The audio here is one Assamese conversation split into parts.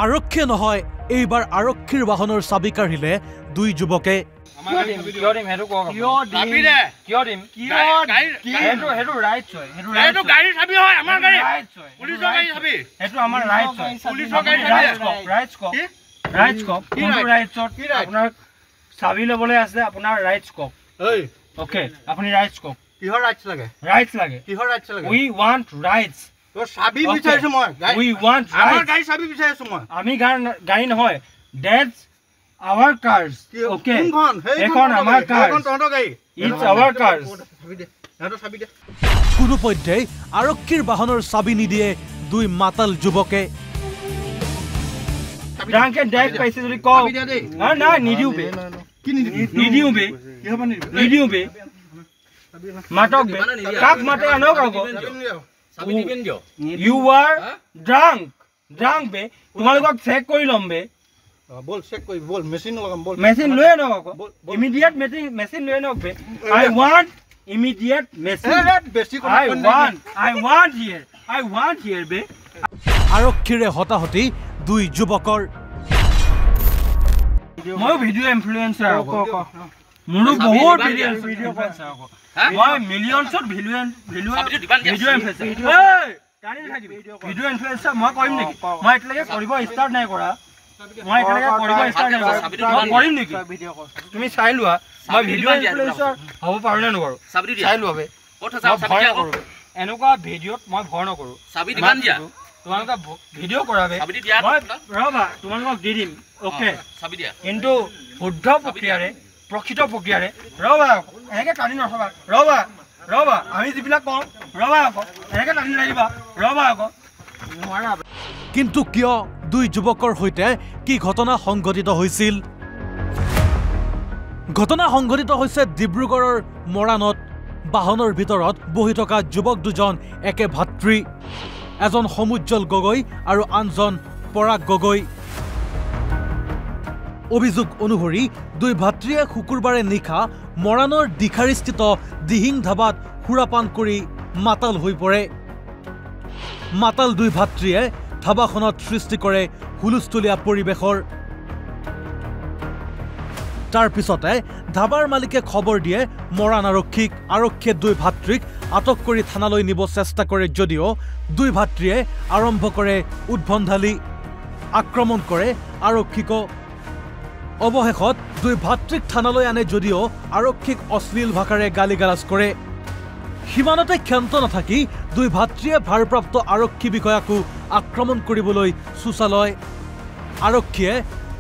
আৰক্ষী নহয় এইবাৰ আৰক্ষীৰ বাহনৰ চাবি কাঢ়িলে দুই যুৱকে চাবি লবলৈ আছে আপোনাৰ ৰাইটস কক ওকে আপুনি ৰাইটস কক কিহৰ ৰাইটস লাগে কিহৰ ৰাইটস লাগে উই ওয়ান্ট ৰাইটস তো চাবি বিচাৰিছো মই উই ওয়ান্ট আমাৰ গাড়ী চাবি বিচাৰিছো মই আমি গাড়ী নহয় দ্যাটস আৱাৰ কাৰ্স ওকে এখন আমাৰ কাৰ্স এখন তহঁতৰ গাড়ী ইটস আৱাৰ কাৰ্স চাবি দে সিহঁতৰ চাবি দে কোনো পধ্যেই আৰক্ষীৰ বাহনৰ চাবি নিদিয়ে দুই মাতাল যুৱকে ড্ৰাংক এণ্ড ড্ৰাইভ পাইছে যদি কও না নিদিও বে কি নিদিও বে কি হ'ব নিদিও বে মাতক বে কাক মাতে আনক আকৌ চাবি দিবেন দিও ইউ আৰ ড্ৰাংক বে তোমালোকক চেক কৰি ল'ম বে বল চেক কৰি বল মেচিন লগাম বল মেচিন লৈ আনক আকৌ ইমিডিয়েট মেচিন লৈ আনক বে আই ওয়ান্ট ইমিডিয়েট মেচিন বেছি I want here বে আৰক্ষীৰে হতাহতি দুই যুৱকৰ মই ভিডিঅ' ইনফ্লুৱেঞ্চাৰ মোৰো বহুত ভিডিঅ' ইনফ্লুৱেঞ্চাৰ মই মিলিয়নছত ভিডিঅ' ইনফ্লুৱেঞ্চাৰ মই কৰিম নেকি মই এতিয়ালৈকে কৰিব ষ্টাৰ্ট নাই কৰা কৰিম নেকি তুমি চাই লোৱা মই ভিডিঅ' ইনফ্লুৱেঞ্চাৰ হ'ব পাৰোঁ নে নোৱাৰোঁ চাই লোৱা বে ভয় নকৰোঁ এনেকুৱা ভিডিঅ'ত মই ভয় নকৰোঁ তোমালোকে ভিডিঅ' কৰাবে ৰবা তোমালোকক দি দিম ওকে কিন্তু শুদ্ধ প্ৰক্ৰিয়াৰে প্ৰকৃত প্ৰক্ৰিয়াৰে ৰবা এনেকৈ টানি নথবা ৰবা আমি যিবিলাক কওঁ ৰবা আকৌ এনেকৈ টানি নাহিবা ৰবা আকৌ নোৱাৰা কিন্তু কিয় দুই যুৱকৰ সৈতে কি ঘটনা সংঘটিত হৈছিল ঘটনা সংঘটিত হৈছে ডিব্ৰুগড়ৰ মৰাণত বাহনৰ ভিতৰত বহি থকা যুৱক দুজন একে ভাতৃ এজন সমুজ্জ্বল গগৈ আৰু আনজন পৰাগ গগৈ অভিযোগ অনুসৰি দুই ভাতৃয়ে শুকুৰবাৰে নিশা মৰাণৰ দিখাৰীস্থিত দিহিং ধাবাত সুৰাপান কৰি মাতাল হৈ পৰে মাতাল দুই ভাতৃয়ে ধাবাখনত সৃষ্টি কৰে হুলস্থুলীয়া পৰিৱেশৰ তাৰ পিছতে ধাবাৰ মালিকে খবৰ দিয়ে মৰাণ আৰক্ষীক আৰক্ষীয়ে দুই ভাতৃক আটক কৰি থানালৈ নিব চেষ্টা কৰে যদিও দুই ভাতৃয়ে আৰম্ভ কৰে উদ্ভণ্ডালি আক্ৰমণ কৰে আৰক্ষীক অৱশেষত দুই ভাতৃক থানালৈ আনে যদিও আৰক্ষীক অশ্লীল ভাষাৰে গালিগালাজ কৰে সিমানতে ক্ষান্ত নাথাকি দুই ভাতৃয়ে ভাৰপ্ৰাপ্ত আৰক্ষী বিষয়াকো আক্ৰমণ কৰিবলৈ চোচা লয় আৰক্ষীয়ে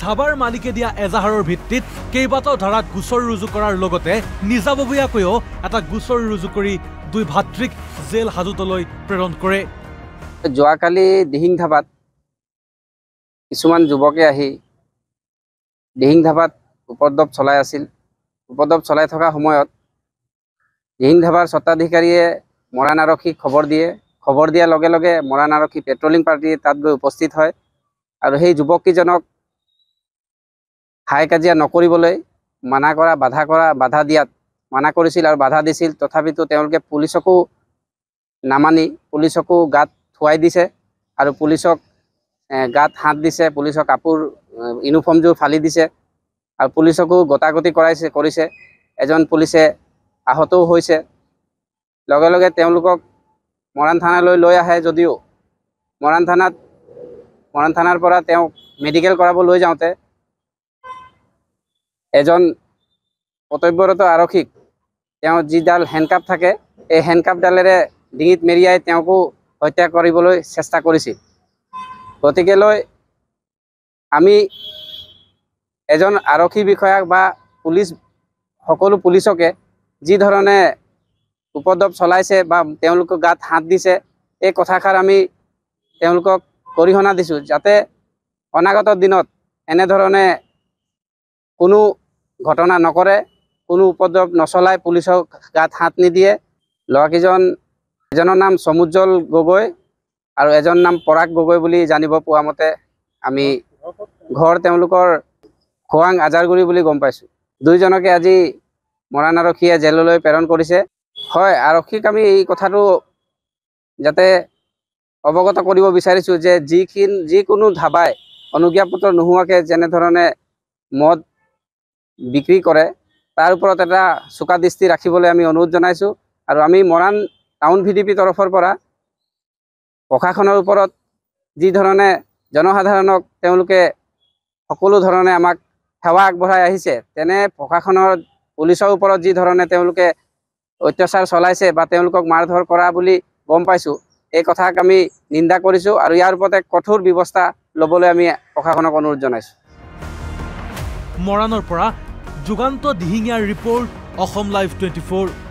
ধাবাৰ মালিকে দিয়া এজাহাৰৰ ভিত্তিত কেইবাটাও ধাৰাত গোচৰ ৰুজু কৰাৰ লগতে নিজাববীয়াকৈও এটা গোচৰ ৰুজু কৰি দুই ভাতৃক জেল হাজতলৈ প্ৰেৰণ কৰে যোৱাকালি দিহিং ধাবাত কিছুমান যুৱকে আহি দিহিং ধাবাত উপদ্ৰৱ চলাই আছিল উপদ্ৰৱ চলাই থকা সময়ত দিহিং ধাবাৰ স্বত্বাধিকাৰীয়ে মৰাণ আৰক্ষীক খবৰ দিয়াৰ লগে লগে মৰাণ আৰক্ষী পেট্ৰলিং পাৰ্টি তাত গৈ উপস্থিত হয় আৰু সেই যুৱককেইজনক হাই কাজিয়া নকৰিবলৈ বাধা দিয়াত মানা কৰিছিল আৰু বাধা দিছিল তথাপিতো তেওঁলোকে পুলিচকো নামানি পুলিচকো গাত থুৱাই দিছে আৰু পুলিচক গাত হাত দিছে পুলিচৰ কাপোৰ ইউনিফৰ্মযোৰ ফালি দিছে আৰু পুলিচকো গতাগতি কৰিছে এজন পুলিচে আহতও হৈছে লগে লগে তেওঁলোকক মৰাণ থানালৈ লৈ আহে যদিও মৰাণ থানাৰ পৰা তেওঁক মেডিকেল কৰাব লৈ যাওঁতে এজন কৰ্তব্যৰত আৰক্ষীক তেওঁ যিডাল হেণ্ডকাপ থাকে এই হেণ্ডকাপডালেৰে ডিঙিত মেৰিয়াই তেওঁকো হত্যা কৰিবলৈ চেষ্টা কৰিছিল গতিকেলৈ আমি এজন আৰক্ষী বিষয়াক বা সকলো পুলিচকে যি ধৰণে উপদ্ৰৱ চলাইছে বা তেওঁলোকৰ গাত হাত দিছে এই কথাষাৰ আমি তেওঁলোকক গৰিহণা দিছোঁ যাতে অনাগত দিনত এনেধৰণে কোনো ঘটনা নকৰে কোনো উপদ্ৰৱ নচলাই পুলিচক গাত হাত নিদিয়ে এজনৰ নাম সমুজ্জ্বল গগৈ আৰু এজন নাম পৰাগ গগৈ বুলি জানিব পোৱা মতে আমি ঘৰ তেওঁলোকৰ খোৱাং আজাৰগুৰি বুলি গম পাইছোঁ দুইজনকে আজি মৰাণ আৰক্ষীয়ে জেললৈ প্ৰেৰণ কৰিছে হয় আৰক্ষীক আমি এই কথাটো যাতে অৱগত কৰিব বিচাৰিছোঁ যে যিকোনো ধাবাই অনুজ্ঞাপত্ৰ নোহোৱাকৈ যেনেধৰণে মদ বিক্ৰী কৰে তাৰ ওপৰত এটা চোকা দৃষ্টি ৰাখিবলৈ আমি অনুৰোধ জনাইছোঁ। আৰু আমি মৰাণ টাউন VDP তৰফৰ পৰা প্ৰশাসনৰ ওপৰত যি ধৰণে জনসাধাৰণক তেওঁলোকে সকলো ধৰণে আমাক সেৱা আগবঢ়াই আহিছে, তেনে প্ৰশাসনৰ পুলিচৰ ওপৰত যি ধৰণে তেওঁলোকে অত্যাচাৰ চলাইছে বা তেওঁলোকক মাৰধৰ কৰা বুলি গম পাইছোঁ, এই কথাক আমি নিন্দা কৰিছোঁ আৰু ইয়াৰ ওপৰত এক কঠোৰ ব্যৱস্থা ল'বলৈ আমি প্ৰশাসনক অনুৰোধ জনাইছোঁ। মৰাণৰ পৰা যুগান্ত দিহিঙীয়াৰ ৰিপৰ্ট, অসম লাইভ 24।